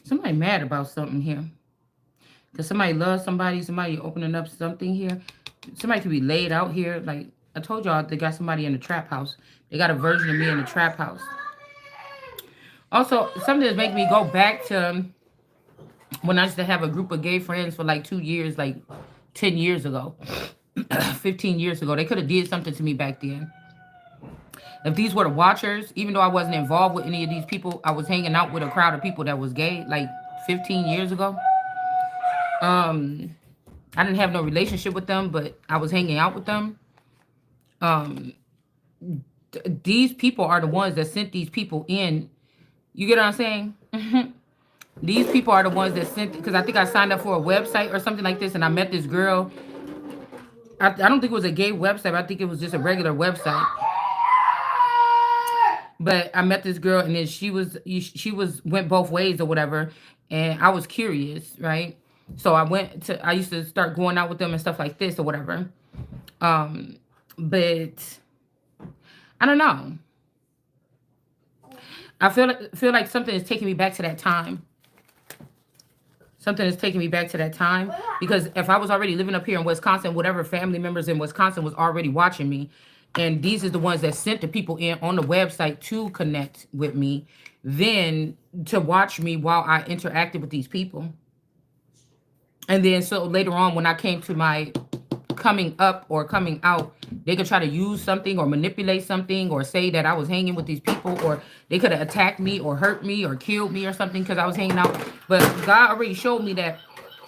Somebody mad about something here. Because somebody loves somebody, somebody opening up something here. Somebody could be laid out here. Like I told y'all, they got somebody in the trap house. They got a version of me in the trap house. Also, something that's making me go back to when I used to have a group of gay friends for like 2 years, like 10 years ago, 15 years ago. They could have did something to me back then. If these were the watchers, even though I wasn't involved with any of these people, I was hanging out with a crowd of people that was gay like 15 years ago. Um, I didn't have no relationship with them, but I was hanging out with them. Um, these people are the ones that sent these people in. You get what I'm saying? These people are the ones that sent, because I think I signed up for a website or something like this, and I met this girl. I don't think it was a gay website. I think it was just a regular website. But I met this girl, and then she was went both ways or whatever, and I was curious, right? So I used to start going out with them and stuff like this or whatever. Um, but I don't know. I feel like something is taking me back to that time. Something is taking me back to that time, because if I was already living up here in Wisconsin, whatever family members in Wisconsin was already watching me, and these is the ones that sent the people in on the website to connect with me, then to watch me while I interacted with these people. And then so later on, when I came to my coming up or coming out, they could try to use something or manipulate something or say that I was hanging with these people, or they could have attacked me or hurt me or killed me or something because I was hanging out. But God already showed me that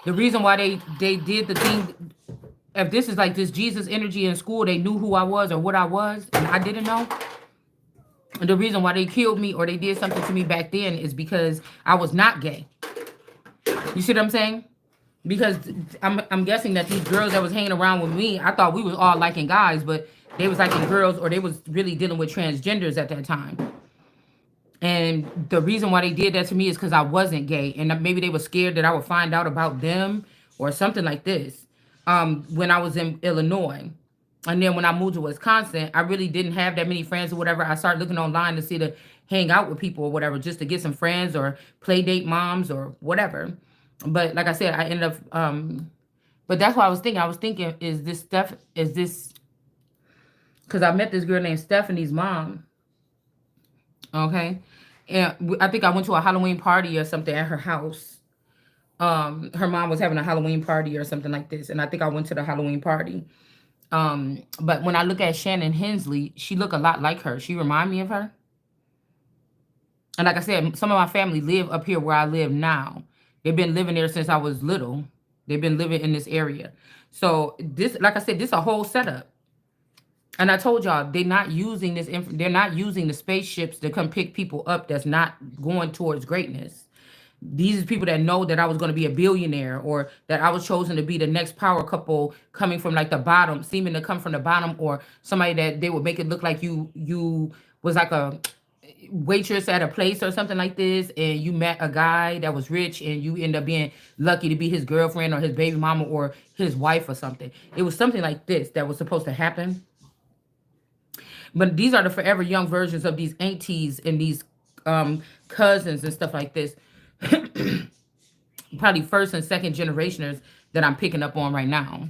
the reason why they did the thing, if this is like this Jesus energy in school, they knew who I was or what I was, and I didn't know. And the reason why they killed me or they did something to me back then is because I was not gay. You see what I'm saying? Because I'm guessing that these girls that was hanging around with me, I thought we was all liking guys, but they was liking girls, or they was really dealing with transgenders at that time. And the reason why they did that to me is because I wasn't gay, and maybe they were scared that I would find out about them or something like this. When I was in Illinois, and then when I moved to Wisconsin, I really didn't have that many friends or whatever. I started looking online to see to hang out with people or whatever, just to get some friends or play date moms or whatever. But like I said, I ended up but that's what I was thinking. I was thinking, is this stuff, is this, because I met this girl named Stephanie's mom. Okay. And I think I went to a Halloween party or something at her house. Her mom was having a Halloween party or something like this. And I think I went to the Halloween party. But when I look at Shannon Hensley, she look a lot like her. She remind me of her. And like I said, some of my family live up here where I live now. They've been living there since I was little. They've been living in this area. So this, like I said, this a whole setup. And I told y'all, they're not using this. They're not using the spaceships to come pick people up that's not going towards greatness. These are people that know that I was going to be a billionaire, or that I was chosen to be the next power couple coming from like the bottom, seeming to come from the bottom, or somebody that they would make it look like you was like a waitress at a place or something like this, and you met a guy that was rich, and you end up being lucky to be his girlfriend or his baby mama or his wife or something. It was something like this that was supposed to happen. But these are the forever young versions of these aunties and these cousins and stuff like this. Probably first and second generationers that I'm picking up on right now.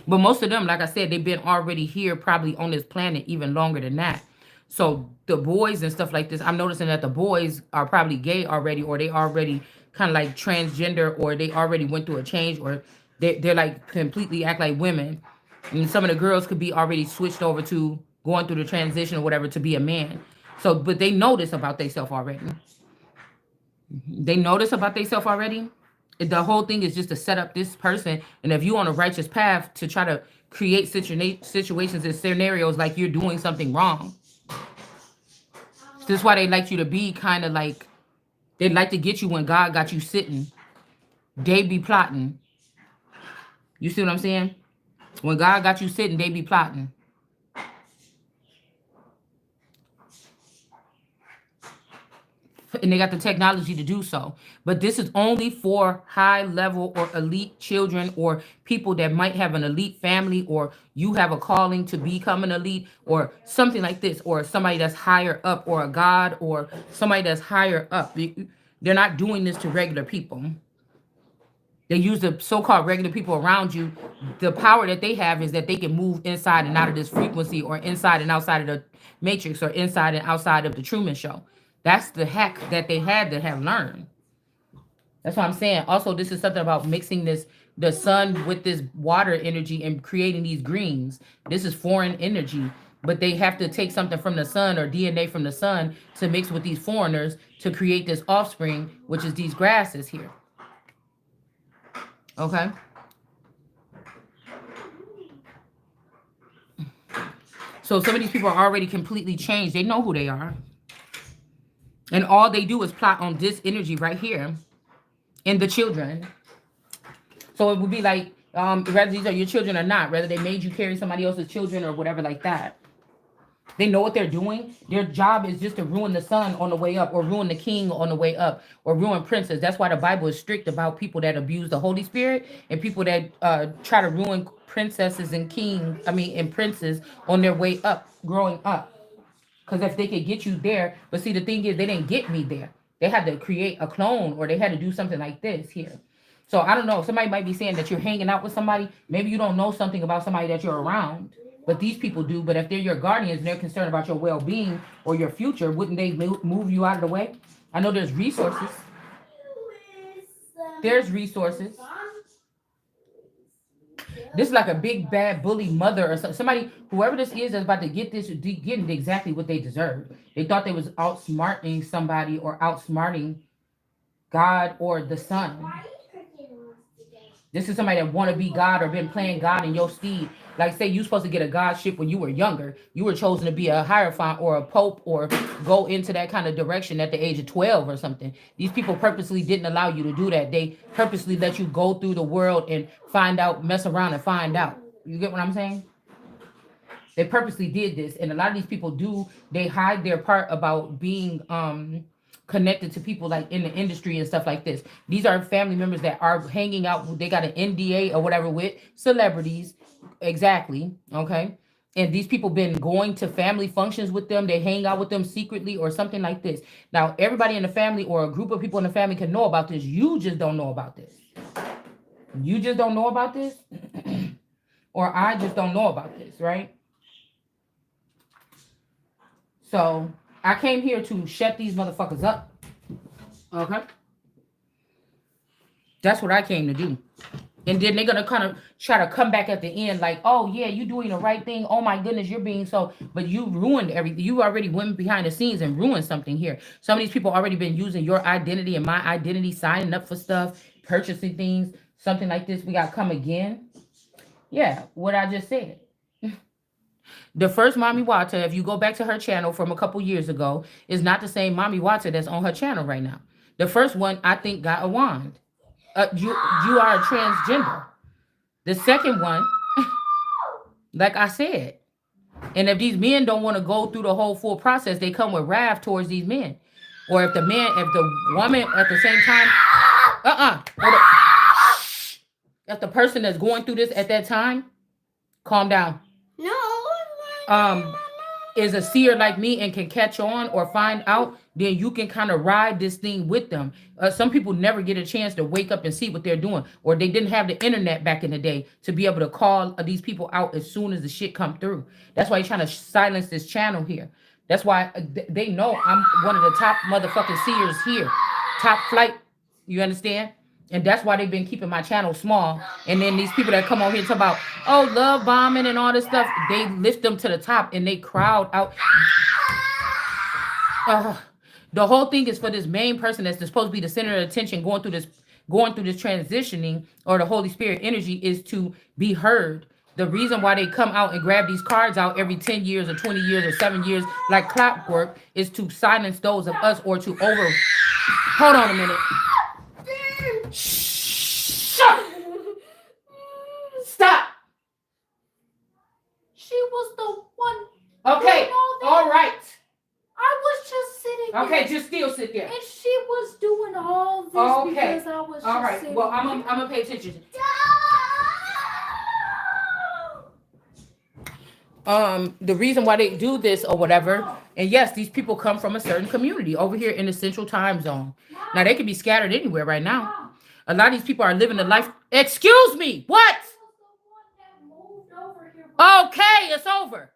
But most of them, like I said, they've been already here, probably on this planet even longer than that. So the boys and stuff like this, I'm noticing that the boys are probably gay already, or they already kind of like transgender, or they already went through a change, or they're like completely act like women. And some of the girls could be already switched over to going through the transition or whatever to be a man. So, but they know this about themselves already. They know this about themselves already. The whole thing is just to set up this person. And if you on a righteous path, to try to create situations and scenarios like you're doing something wrong. This is why they like you to be kind of like, they like to get you when God got you sitting. They be plotting. You see what I'm saying? When God got you sitting, they be plotting. And they got the technology to do so. But this is only for high level or elite children, or people that might have an elite family, or you have a calling to become an elite or something like this, or somebody that's higher up, or a god, or somebody that's higher up. They're not doing this to regular people. They use the so-called regular people around you. The power that they have is that they can move inside and out of this frequency, or inside and outside of the matrix, or inside and outside of the Truman Show. That's the hack that they had to have learned. That's what I'm saying. Also, this is something about mixing the sun with this water energy and creating these greens. This is foreign energy, but they have to take something from the sun, or DNA from the sun, to mix with these foreigners to create this offspring, which is these grasses here. Okay. So some of these people are already completely changed. They know who they are. And all they do is plot on this energy right here in the children. So it would be like, whether these are your children or not, whether they made you carry somebody else's children or whatever like that. They know what they're doing. Their job is just to ruin the son on the way up, or ruin the king on the way up, or ruin princes. That's why the Bible is strict about people that abuse the Holy Spirit, and people that try to ruin princesses and and princes on their way up, growing up. Because if they could get you there, but see, the thing is, they didn't get me there. They had to create a clone, or they had to do something like this here. So I don't know. Somebody might be saying that you're hanging out with somebody. Maybe you don't know something about somebody that you're around. But these people do. But if they're your guardians and they're concerned about your well-being or your future, wouldn't they move you out of the way? I know there's resources. There's resources. This is like a big bad bully mother or somebody, whoever this is that's about to get this, getting exactly what they deserve. They thought they was outsmarting somebody, or outsmarting God or the sun. This is somebody that want to be God, or been playing God in your steed. Like, say you supposed to get a godship when you were younger. You were chosen to be a hierophant or a pope, or go into that kind of direction at the age of 12 or something. These people purposely didn't allow you to do that. They purposely let you go through the world and find out, mess around and find out. You get what I'm saying? They purposely did this. And a lot of these people do, they hide their part about being connected to people like in the industry and stuff like this. These are family members that are hanging out. They got an NDA or whatever with celebrities. Exactly. Okay. And these people been going to family functions with them. They hang out with them secretly or something like this. Now, everybody in the family, or a group of people in the family, can know about this. You just don't know about this. You just don't know about this. Or I just don't know about this, right? So I came here to shut these motherfuckers up. Okay? That's what I came to do. And then they're going to kind of try to come back at the end like, oh, yeah, you're doing the right thing. Oh, my goodness, you're being so... But you ruined everything. You already went behind the scenes and ruined something here. Some of these people already been using your identity and my identity, signing up for stuff, purchasing things, something like this. We got to come again. Yeah, what I just said. The first Mommy Wata, if you go back to her channel from a couple years ago, is not the same Mommy Wata that's on her channel right now. The first one, I think, got a wand. You are a transgender. The second one, like I said, and if these men don't want to go through the whole full process, they come with wrath towards these men. Or if the woman at the same time, if the person that's going through this at that time, calm down. Is a seer like me and can catch on or find out, then you can kind of ride this thing with them. Some people never get a chance to wake up and see what they're doing, or they didn't have the internet back in the day to be able to call these people out as soon as the shit come through. That's why you're trying to silence this channel here. That's why they know I'm one of the top motherfucking seers here. Top flight. You understand? And that's why they've been keeping my channel small. And then these people that come on here and talk about, oh, love bombing and all this stuff, they lift them to the top and they crowd out. The whole thing is for this main person that's supposed to be the center of attention going through this transitioning, or the Holy Spirit energy, is to be heard. The reason why they come out and grab these cards out every 10 years or 20 years or 7 years like clockwork is to silence those of us, or to hold on a minute. Stop. She was the one. Okay. All right. I was just sitting there. Okay, just still sit there. And she was doing all this because I was all just right. sitting Well, I'm gonna pay attention. the reason why they do this or whatever. And yes, these people come from a certain community over here in the central time zone. Now they could be scattered anywhere right now. A lot of these people are living the life. Excuse me, what? Okay, it's over.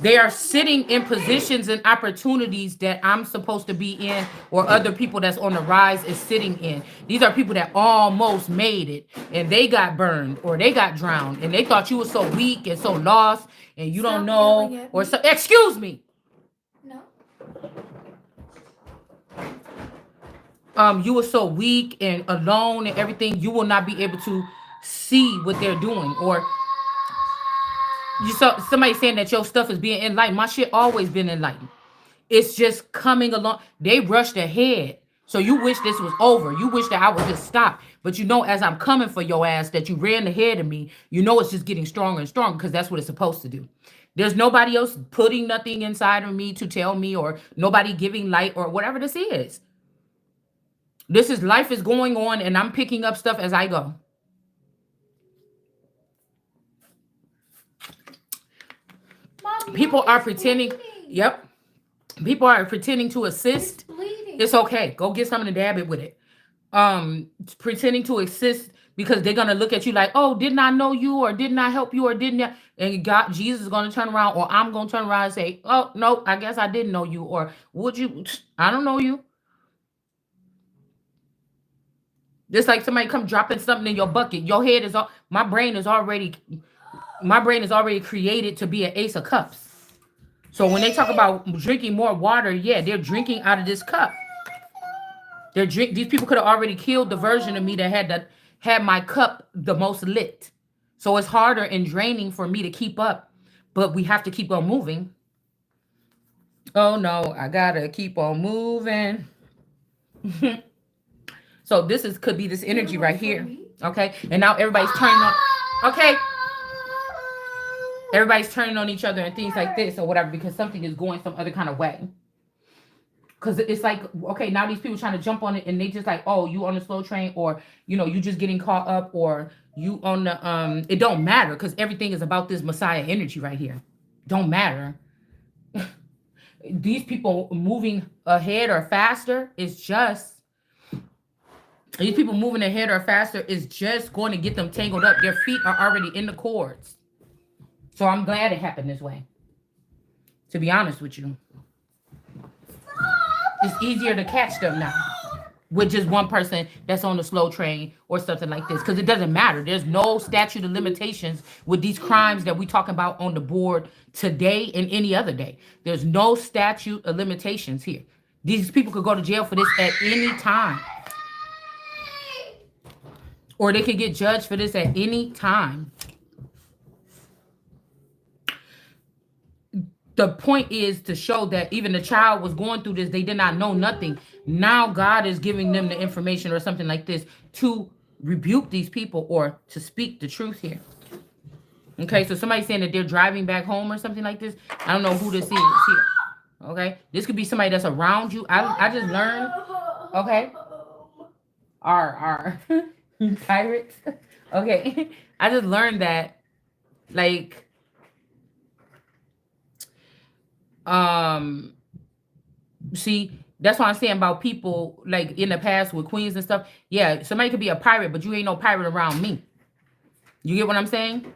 They are sitting in positions and opportunities that I'm supposed to be in, or other people that's on the rise is sitting in. These are people that almost made it, and they got burned or they got drowned, and they thought you were so weak and so lost, and you don't know, or so. Excuse me. No. You were so weak and alone and everything. You will not be able to see what they're doing, or you saw somebody saying that your stuff is being enlightened. My shit always been enlightened. It's just coming along. They rushed ahead. So you wish this was over. You wish that I would just stop. But you know, as I'm coming for your ass, that you ran ahead of me, you know it's just getting stronger and stronger, because that's what it's supposed to do. There's nobody else putting nothing inside of me to tell me, or nobody giving light or whatever this is. This is life is going on, and I'm picking up stuff as I go. Mommy, People are pretending. bleeding. Yep. People are pretending to assist. It's bleeding. It's okay. Go get something to dab it with it. Pretending to assist because they're gonna look at you like, oh, didn't I know you, or didn't I help you, or didn't I? And God, Jesus is gonna turn around, or I'm gonna turn around and say, oh no, I guess I didn't know you, or would you? I don't know you. Just like somebody come dropping something in your bucket. Your head is all. My brain is already created to be an ace of cups. So when they talk about drinking more water, yeah, they're drinking out of this cup. These people could have already killed the version of me that had my cup the most lit. So it's harder and draining for me to keep up, but we have to keep on moving. Oh no, I gotta keep on moving. So could be this energy right here. Okay. And now everybody's turning on. Okay. Everybody's turning on each other and things like this or whatever, because something is going some other kind of way. Because it's like, okay, now these people trying to jump on it, and they just like, oh, you on the slow train, or you just getting caught up, or you on the it don't matter, because everything is about this Messiah energy right here. Don't matter. These people moving ahead or faster is just going to get them tangled up. Their feet are already in the cords. So I'm glad it happened this way. To be honest with you. It's easier to catch them now with just one person that's on the slow train or something like this, because it doesn't matter. There's no statute of limitations with these crimes that we talking about on the board today and any other day. There's no statute of limitations here. These people could go to jail for this at any time, or they could get judged for this at any time. The point is to show that even the child was going through this. They did not know nothing. Now God is giving them the information or something like this to rebuke these people or to speak the truth here. Okay, so somebody's saying that they're driving back home or something like this. I don't know who this is here. Okay, this could be somebody that's around you. I just learned. Okay, R pirates. Okay, I just learned that, like, see, that's what I'm saying about people like in the past with queens and stuff. Yeah, somebody could be a pirate, but you ain't no pirate around me. You get what I'm saying?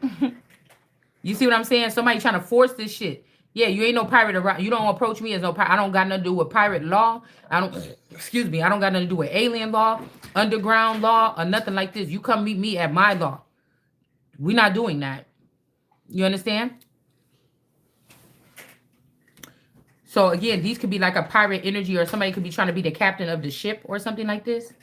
You see what I'm saying? Somebody trying to force this shit. Yeah, you ain't no pirate around. You don't approach me as no pirate. I don't got nothing to do with pirate law. I don't got nothing to do with alien law, underground law, or nothing like this. You come meet me at my law. We're not doing that. You understand? So again, these could be like a pirate energy, or somebody could be trying to be the captain of the ship or something like this.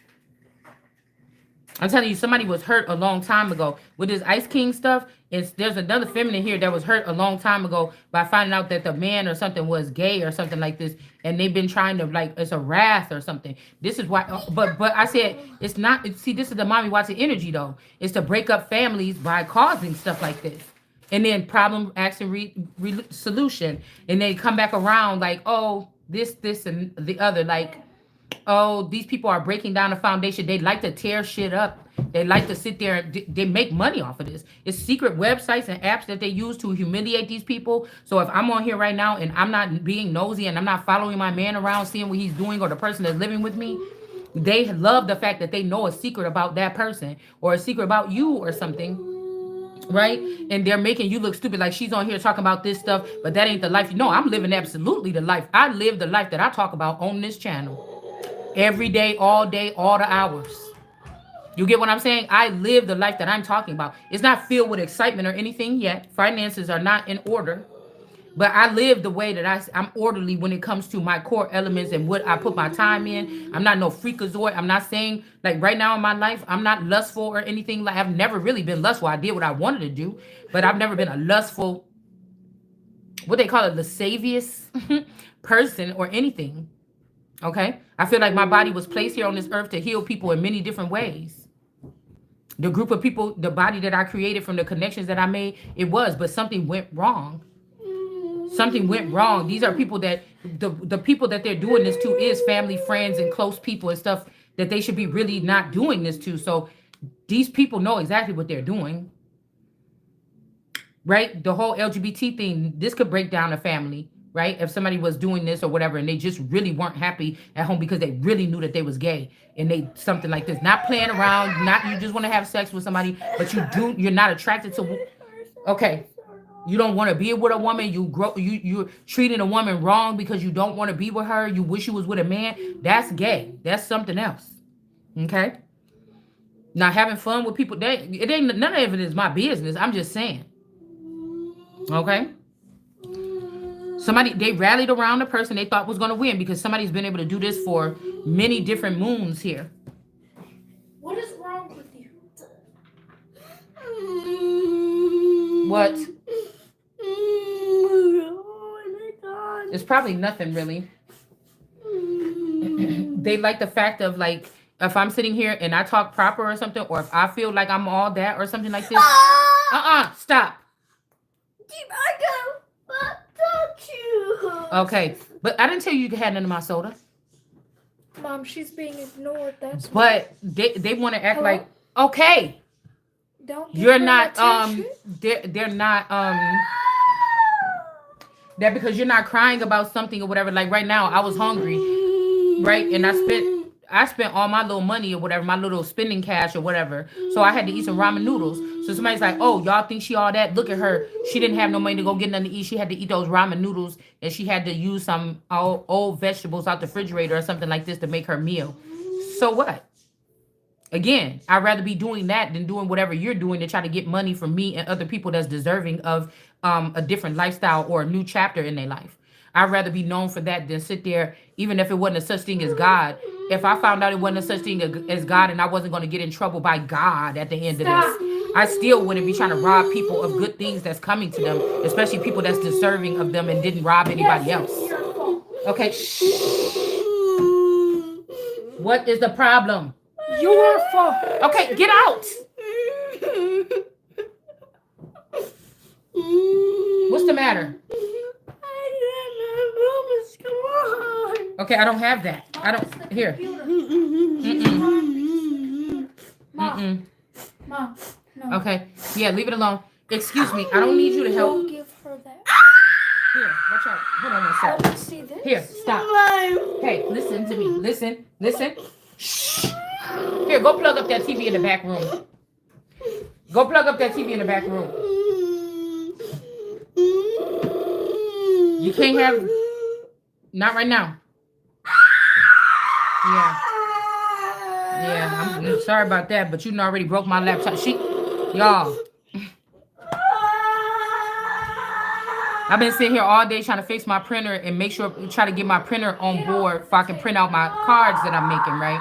I'm telling you, somebody was hurt a long time ago with this Ice King stuff. There's another feminine here that was hurt a long time ago by finding out that the man or something was gay or something like this, and they've been trying to, like, it's a wrath or something. This is why, but I said it's not. See, this is the mommy watching energy though. It's to break up families by causing stuff like this. And then problem, action, solution. And they come back around like, oh, this, and the other. Like, oh, these people are breaking down the foundation. They like to tear shit up. They like to sit there. They make money off of this. It's secret websites and apps that they use to humiliate these people. So if I'm on here right now and I'm not being nosy and I'm not following my man around, seeing what he's doing or the person that's living with me, they love the fact that they know a secret about that person or a secret about you or something. Right? And they're making you look stupid, like she's on here talking about this stuff, but that ain't the life. No, I'm living absolutely the life. I live the life that I talk about on this channel. Every day, all the hours. You get what I'm saying? I live the life that I'm talking about. It's not filled with excitement or anything yet. Finances are not in order. But I live the way that I'm orderly when it comes to my core elements and what I put my time in. I'm not no freakazoid. I'm not saying, like right now in my life, I'm not lustful or anything. Like I've never really been lustful. I did what I wanted to do. But I've never been a lustful, what they call it, lascivious person or anything. Okay? I feel like my body was placed here on this earth to heal people in many different ways. The group of people, the body that I created from the connections that I made, it was, but something went wrong. Something went wrong. These are people that, the people that they're doing this to is family, friends, and close people and stuff that they should be really not doing this to. So these people know exactly what they're doing. Right? The whole LGBT thing, this could break down a family. Right? If somebody was doing this or whatever, and they just really weren't happy at home because they really knew that they was gay, and they something like this, not playing around, not you just want to have sex with somebody, but you're not attracted to. Okay, you don't want to be with a woman. You're treating a woman wrong because you don't want to be with her. You wish you was with a man. That's gay. That's something else. Okay. Now having fun with people, it ain't none of it is my business. I'm just saying. Okay. They rallied around the person they thought was going to win because somebody's been able to do this for many different moons here. What is wrong with you? What? Oh my God. It's probably nothing really. They like the fact of like, if I'm sitting here and I talk proper or something, or if I feel like I'm all that or something like this. Stop. Okay, but I didn't tell you you had none of my soda. Mom, she's being ignored. That's but they want to act like okay. Don't you're not they're not that because you're not crying about something or whatever. Like right now, I was hungry, right, and I spent all my little money or whatever, my little spending cash or whatever. So I had to eat some ramen noodles. So somebody's like, oh, y'all think she all that? Look at her. She didn't have no money to go get nothing to eat. She had to eat those ramen noodles, and she had to use some old vegetables out the refrigerator or something like this to make her meal. So what? Again, I'd rather be doing that than doing whatever you're doing to try to get money from me and other people that's deserving of a different lifestyle or a new chapter in their life. I'd rather be known for that than sit there, even if it wasn't a such thing as God. If I found out it wasn't a such thing as God and I wasn't going to get in trouble by God at the end of this, I still wouldn't be trying to rob people of good things that's coming to them, especially people that's deserving of them and didn't rob anybody else. Okay. What is the problem? Your fault. Okay, get out. What's the matter? Okay, I don't have that. I don't. Here. Mom, no. Okay. Yeah, leave it alone. Excuse me. I don't need you to help. Don't give her that. Here, watch out. Hold on one second. See this? Here, stop. Hey, listen to me. Listen. Shh. Here, go plug up that TV in the back room. Go plug up that TV in the back room. You can't have. Not right now. Yeah, I'm sorry about that, but you already broke my laptop. Y'all. I've been sitting here all day trying to fix my printer and try to get my printer on board so I can print out my cards that I'm making, right?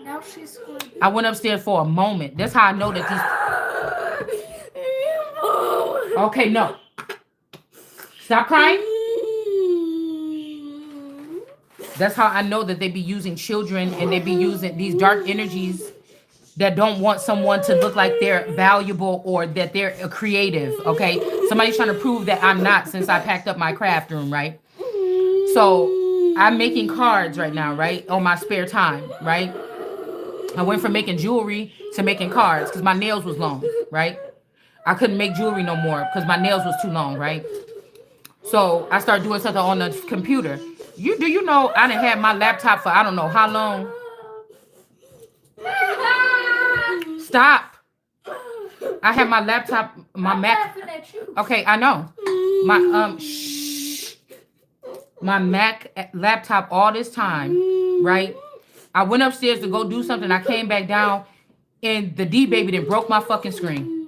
Now she's going to... I went upstairs for a moment. That's how I know that these... Okay, no. Stop crying. That's how I know that they be using children and they be using these dark energies that don't want someone to look like they're valuable or that they're creative, okay? Somebody's trying to prove that I'm not since I packed up my craft room, right? So I'm making cards right now, right? On my spare time, right? I went from making jewelry to making cards because my nails was long, right? I couldn't make jewelry no more because my nails was too long, right? So I started doing something on the computer. Do you know I done had my laptop for I don't know how long? Stop. I had my laptop, my Mac. Okay, I know. My Mac laptop all this time, right? I went upstairs to go do something. I came back down and the D baby then broke my fucking screen.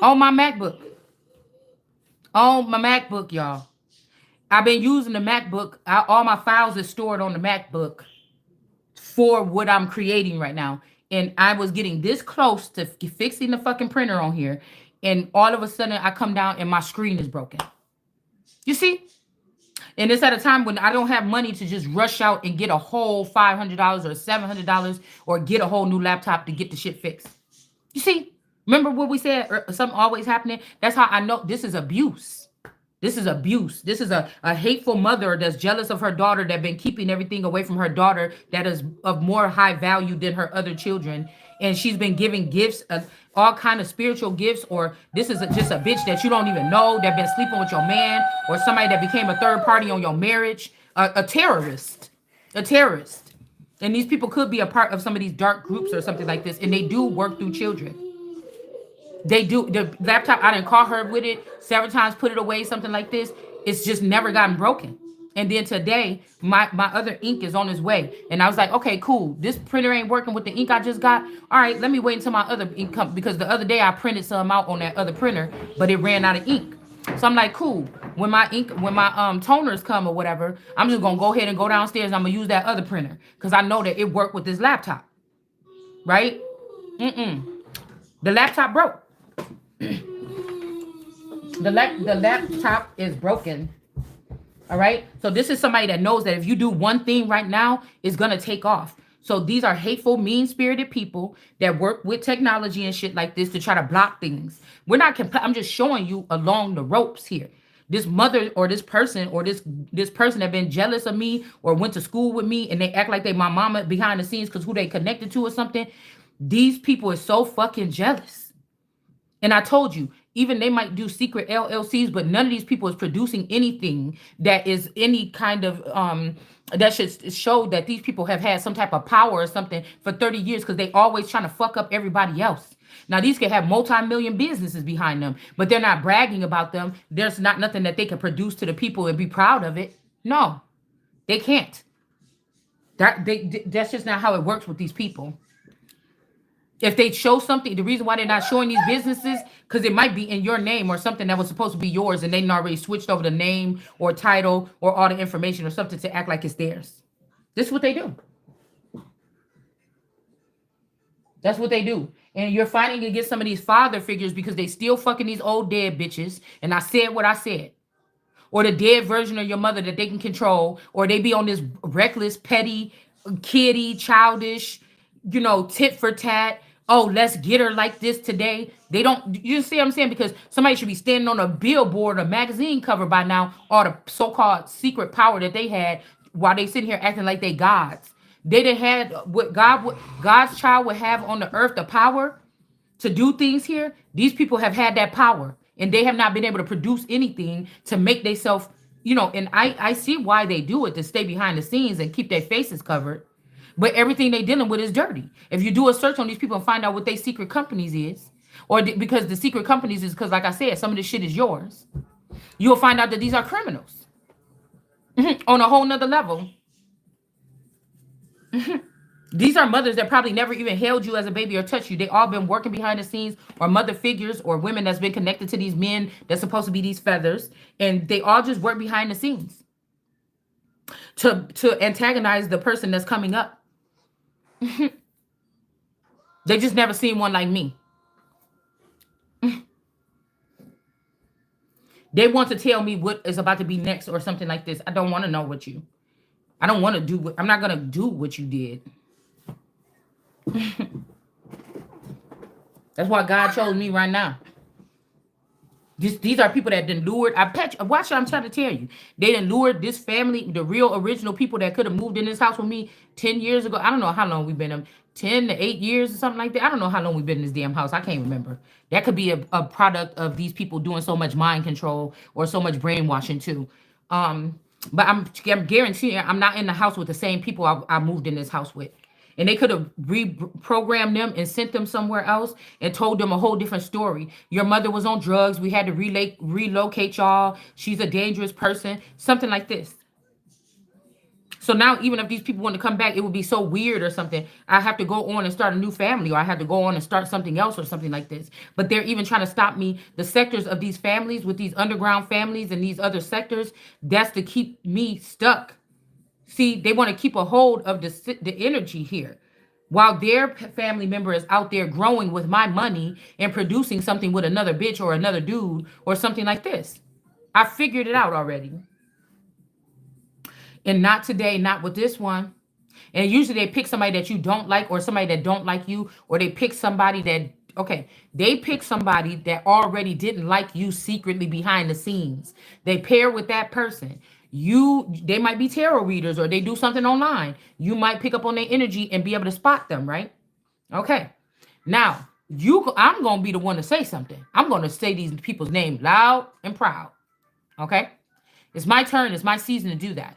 On my MacBook. On my MacBook, y'all. I've been using the MacBook. All my files are stored on the MacBook for what I'm creating right now. And I was getting this close to fixing the fucking printer on here. And all of a sudden I come down and my screen is broken. You see? And it's at a time when I don't have money to just rush out and get a whole $500 or $700 or get a whole new laptop to get the shit fixed. You see? Remember what we said? Something always happening? That's how I know this is abuse. This is abuse. This is a hateful mother that's jealous of her daughter that been keeping everything away from her daughter that is of more high value than her other children. And she's been giving gifts, all kind of spiritual gifts, or this is just a bitch that you don't even know that been sleeping with your man, or somebody that became a third party on your marriage, a terrorist, a terrorist. And these people could be a part of some of these dark groups or something like this, and they do work through children. They do. The laptop, I didn't call her with it several times, put it away, something like this. It's just never gotten broken. And then today, my other ink is on its way. And I was like, okay, cool. This printer ain't working with the ink I just got. All right, let me wait until my other ink comes. Because the other day I printed some out on that other printer, but it ran out of ink. So I'm like, cool. When my toners come or whatever, I'm just going to go ahead and go downstairs. And I'm going to use that other printer. Because I know that it worked with this laptop. Right? The laptop broke. The laptop is broken. All right. So this is somebody that knows that if you do one thing right now, it's going to take off. So these are hateful, mean-spirited people that work with technology and shit like this to try to block things. We're not, I'm just showing you along the ropes here. This mother or this person or this person that been jealous of me or went to school with me and they act like they my mama behind the scenes because who they connected to or something. These people are so fucking jealous. And I told you, even they might do secret LLCs, but none of these people is producing anything that is any kind of, that should show that these people have had some type of power or something for 30 years because they always trying to fuck up everybody else. Now, these can have multi-million businesses behind them, but they're not bragging about them. There's not nothing that they can produce to the people and be proud of it. No, they can't. That's just not how it works with these people. If they show something, the reason why they're not showing these businesses, because it might be in your name or something that was supposed to be yours and they already switched over the name or title or all the information or something to act like it's theirs. This is what they do. That's what they do. And you're fighting against some of these father figures because they still fucking these old dead bitches. And I said what I said. Or the dead version of your mother that they can control. Or they be on this reckless, petty, kiddie, childish, tit for tat. Oh, let's get her like this today. They don't, you see what I'm saying? Because somebody should be standing on a billboard, a magazine cover by now, all the so-called secret power that they had while they sitting here acting like they gods. They didn't have what God's child would have on the earth, the power to do things here. These people have had that power and they have not been able to produce anything to make themselves, and I see why they do it, to stay behind the scenes and keep their faces covered. But everything they dealing with is dirty. If you do a search on these people and find out what their secret companies is, or because the secret companies is because, like I said, some of this shit is yours, you'll find out that these are criminals on a whole nother level. These are mothers that probably never even held you as a baby or touched you. They all been working behind the scenes, or mother figures or women that's been connected to these men that's supposed to be these feathers. And they all just work behind the scenes to antagonize the person that's coming up. They just never seen one like me. They want to tell me what is about to be next or something like this. I don't want to know what you. I don't want to do. I'm not going to do what you did. That's why God chose me right now. These are people that done lured. Watch what I'm trying to tell you. They done lured this family, the real original people that could have moved in this house with me 10 years ago. I don't know how long we've been in, 10 to 8 years or something like that. I don't know how long we've been in this damn house. I can't remember. That could be a product of these people doing so much mind control or so much brainwashing too. But I'm guaranteeing I'm not in the house with the same people I moved in this house with. And they could have reprogrammed them and sent them somewhere else and told them a whole different story. Your mother was on drugs. We had to relocate y'all. She's a dangerous person. Something like this. So now, even if these people want to come back, it would be so weird or something. I have to go on and start a new family, or I have to go on and start something else or something like this. But they're even trying to stop me. The sectors of these families with these underground families and these other sectors, that's to keep me stuck. See, they want to keep a hold of the energy here while their family member is out there growing with my money and producing something with another bitch or another dude or something like this. I figured it out already. And not today, not with this one. And usually they pick somebody that you don't like or somebody that don't like you, or they pick somebody that, okay, they pick somebody that already didn't like you secretly behind the scenes. They pair with that person. They might be tarot readers or they do something online. You might pick up on their energy and be able to spot them, right? Okay. Now, I'm going to be the one to say something. I'm going to say these people's names loud and proud. Okay? It's my turn. It's my season to do that.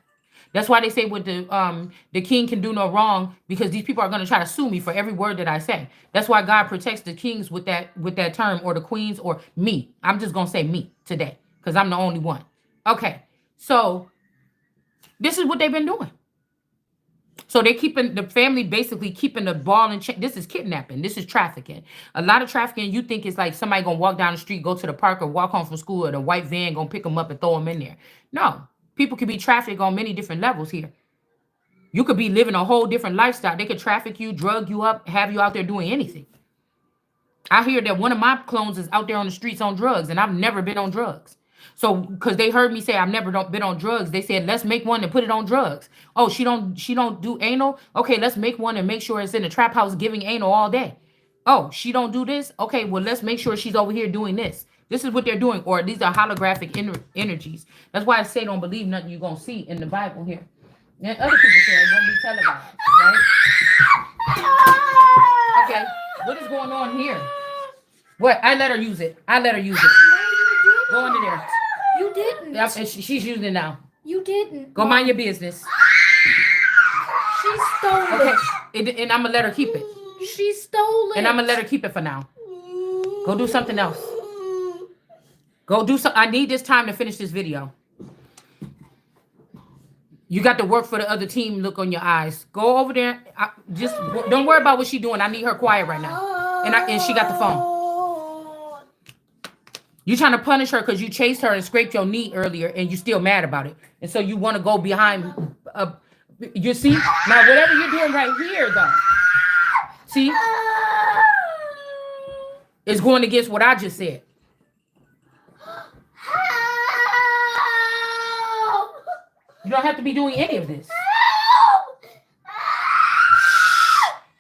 That's why they say with the king can do no wrong, because these people are going to try to sue me for every word that I say. That's why God protects the kings with that term, or the queens, or me. I'm just going to say me today because I'm the only one. Okay. So this is what they've been doing. So they're keeping the family, basically keeping the ball in check. This is kidnapping. This is trafficking. A lot of trafficking, you think it's like somebody going to walk down the street, go to the park, or walk home from school, and a white van going to pick them up and throw them in there. No. People can be trafficked on many different levels here. You could be living a whole different lifestyle. They could traffic you, drug you up, have you out there doing anything. I hear that one of my clones is out there on the streets on drugs, and I've never been on drugs. So, because they heard me say I've never been on drugs, they said, let's make one and put it on drugs. Oh, she don't do anal? Okay, let's make one and make sure it's in the trap house giving anal all day. Oh, she don't do this? Okay, well, let's make sure she's over here doing this. This is what they're doing, or these are holographic energies. That's why I say don't believe nothing you're going to see in the Bible here. And other people say it won't be televised, right? Okay, what is going on here? What? I let her use it. No, you didn't. Go under there. You didn't. Yep, and she's using it now. You didn't. Go mind your business. She stole it. And I'm going to let her keep it. She stole it. And I'm going to let her keep it for now. Go do something else. Go do something. I need this time to finish this video. You got to work for the other team look on your eyes. Go over there. Just don't worry about what she's doing. I need her quiet right now. And she got the phone. You trying to punish her because you chased her and scraped your knee earlier, and you still mad about it. And so you want to go behind. You see? Now, whatever you're doing right here, though. See? It's going against what I just said. You don't have to be doing any of this.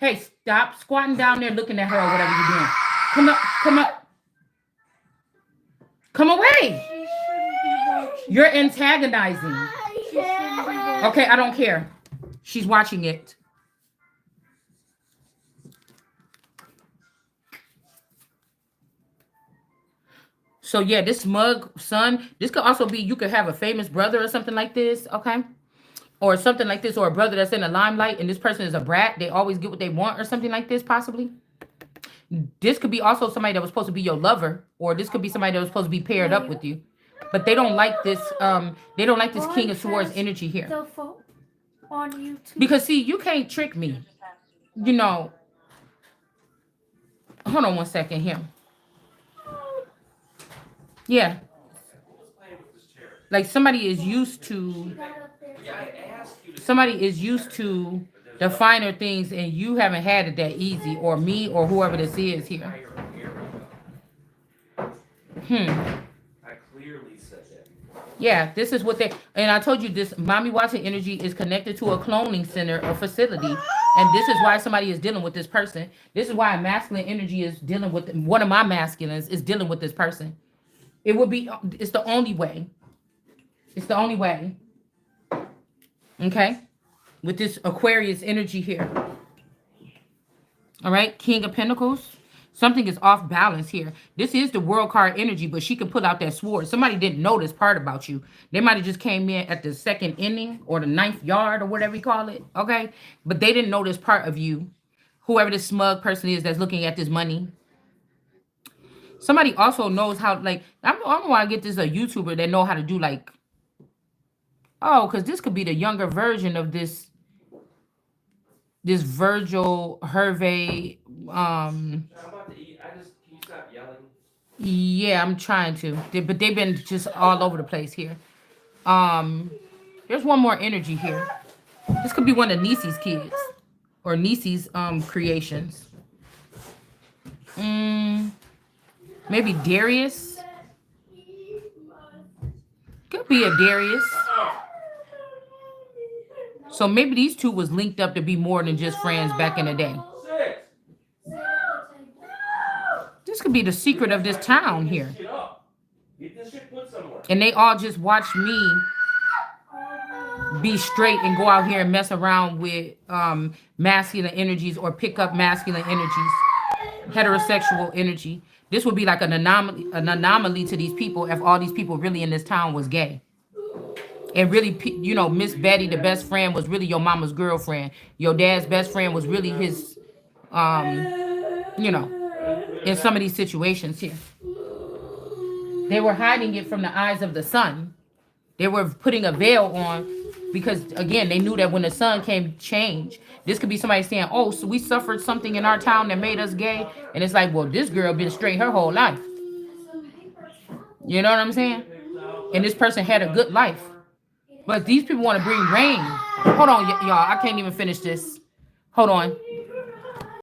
Hey, stop squatting down there looking at her or whatever you're doing. Come up, come up. Come away. You're antagonizing. Okay, I don't care. She's watching it. So yeah, this smug son, this could also be, you could have a famous brother or something like this, okay? Or something like this, or a brother that's in the limelight and this person is a brat. They always get what they want or something like this, possibly. This could be also somebody that was supposed to be your lover, or this could be somebody that was supposed to be paired up with you. But they don't like this, King of Swords energy here. On YouTube. Because see, you can't trick me. You know. Hold on one second here. Yeah. Like somebody is used to the finer things, and you haven't had it that easy, or me, or whoever this is here. I clearly said that. Yeah, this is what and I told you this, Mommy Watson energy is connected to a cloning center or facility. And this is why somebody is dealing with this person. This is why a masculine energy is dealing with, one of my masculines is dealing with this person. It would be, it's the only way. It's the only way. Okay? With this Aquarius energy here. All right? King of Pentacles. Something is off balance here. This is the world card energy, but she can pull out that sword. Somebody didn't know this part about you. They might have just came in at the second inning or the ninth yard or whatever you call it. Okay? But they didn't know this part of you. Whoever this smug person is that's looking at this money. Somebody also knows how, like, I don't want to get this a YouTuber that know how to do, like, oh, because this could be the younger version of this Virgil Hervé. I'm about to eat. Can you stop yelling? Yeah, I'm trying to. But they've been just all over the place here. There's one more energy here. This could be one of Nisi's kids or Nisi's creations. Maybe Darius. Could be a Darius. So maybe these two was linked up to be more than just friends back in the day. This could be the secret of this town here. And they all just watch me be straight and go out here and mess around with masculine energies or pick up masculine energies, heterosexual energy. This would be like an anomaly to these people if all these people really in this town was gay. And really, you know, Miss Betty, the best friend, was really your mama's girlfriend. Your dad's best friend was really his, you know, in some of these situations here. They were hiding it from the eyes of the sun. They were putting a veil on because, again, they knew that when the sun came, change. This could be somebody saying, oh, so we suffered something in our town that made us gay. And it's like, well, this girl been straight her whole life. You know what I'm saying? And this person had a good life. But these people want to bring rain. Hold on, y'all. I can't even finish this. Hold on.